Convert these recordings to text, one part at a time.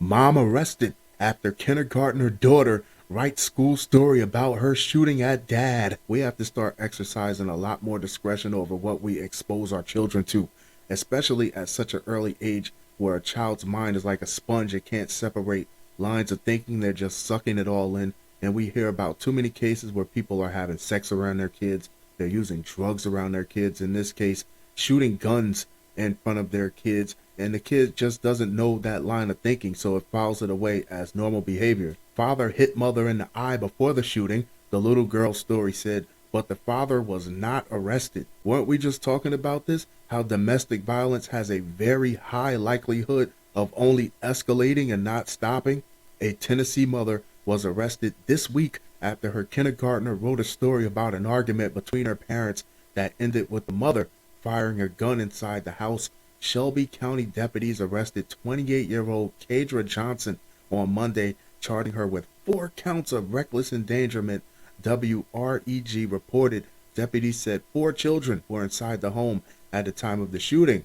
Mom arrested after kindergartner daughter writes school story about her shooting at dad. We have to start exercising a lot more discretion over what we expose our children to, especially at such an early age where a child's mind is like a sponge. It can't separate lines of thinking. They're just sucking it all in. And we hear about too many cases where people are having sex around their kids. They're using drugs around their kids. In this case, shooting guns in front of their kids, and the kid just doesn't know that line of thinking, so it files it away as normal behavior. Father hit mother in the eye before the shooting, the little girl's story said, but the father was not arrested. Weren't we just talking about this? How domestic violence has a very high likelihood of only escalating and not stopping? A Tennessee mother was arrested this week after her kindergartner wrote a story about an argument between her parents that ended with the mother firing a gun inside the house. Shelby County deputies arrested 28-year-old Kadra Johnson on Monday, charging her with 4 counts of reckless endangerment. WREG reported deputies said 4 children were inside the home at the time of the shooting.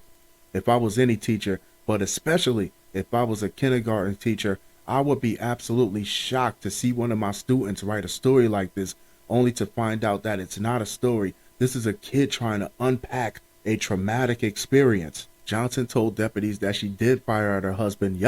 If I was any teacher, but especially if I was a kindergarten teacher, I would be absolutely shocked to see one of my students write a story like this, only to find out that it's not a story. This is a kid trying to unpack a traumatic experience. Johnson told deputies that she did fire at her husband,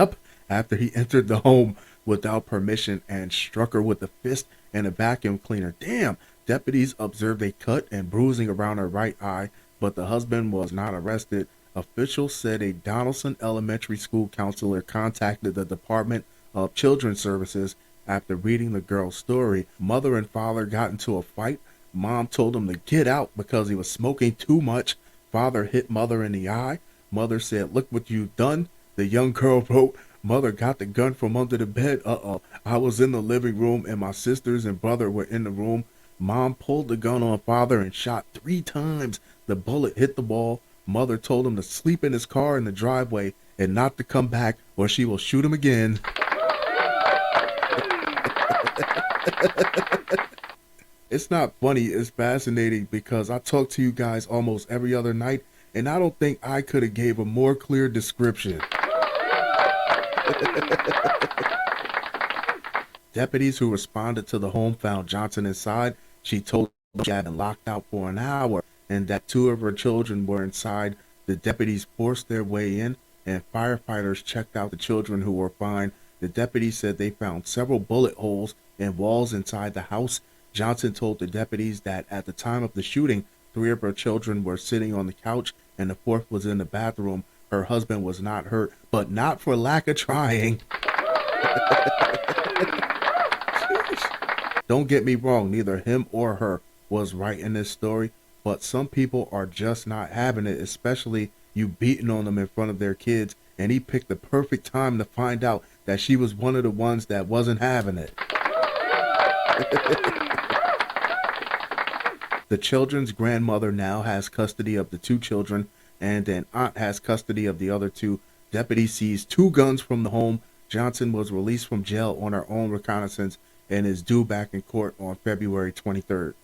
after he entered the home without permission and struck her with a fist and a vacuum cleaner. Damn! Deputies observed a cut and bruising around her right eye, but the husband was not arrested. Officials said a Donaldson Elementary School counselor contacted the Department of Children's Services after reading the girl's story. Mother and father got into a fight. Mom told him to get out because he was smoking too much. Father hit mother in the eye. Mother said, "Look what you've done." The young girl wrote, "Mother got the gun from under the bed. I was in the living room and my sisters and brother were in the room. Mom pulled the gun on father and shot 3 times. The bullet hit the wall. Mother told him to sleep in his car in the driveway and not to come back or she will shoot him again." It's not funny, it's fascinating because I talk to you guys almost every other night and I don't think I could have gave a more clear description. Deputies who responded to the home found Johnson inside. She told them she had been locked out for an hour and that 2 of her children were inside. The deputies forced their way in and firefighters checked out the children who were fine. The deputies said they found several bullet holes in walls inside the house. Johnson told the deputies that at the time of the shooting, 3 of her children were sitting on the couch and the 4th was in the bathroom. Her husband was not hurt, but not for lack of trying. Don't get me wrong, neither him or her was right in this story, but some people are just not having it, especially you beating on them in front of their kids, and he picked the perfect time to find out that she was one of the ones that wasn't having it. The children's grandmother now has custody of the 2 children, and an aunt has custody of the other 2. Deputies seized 2 guns from the home. Johnson was released from jail on her own reconnaissance and is due back in court on February 23rd.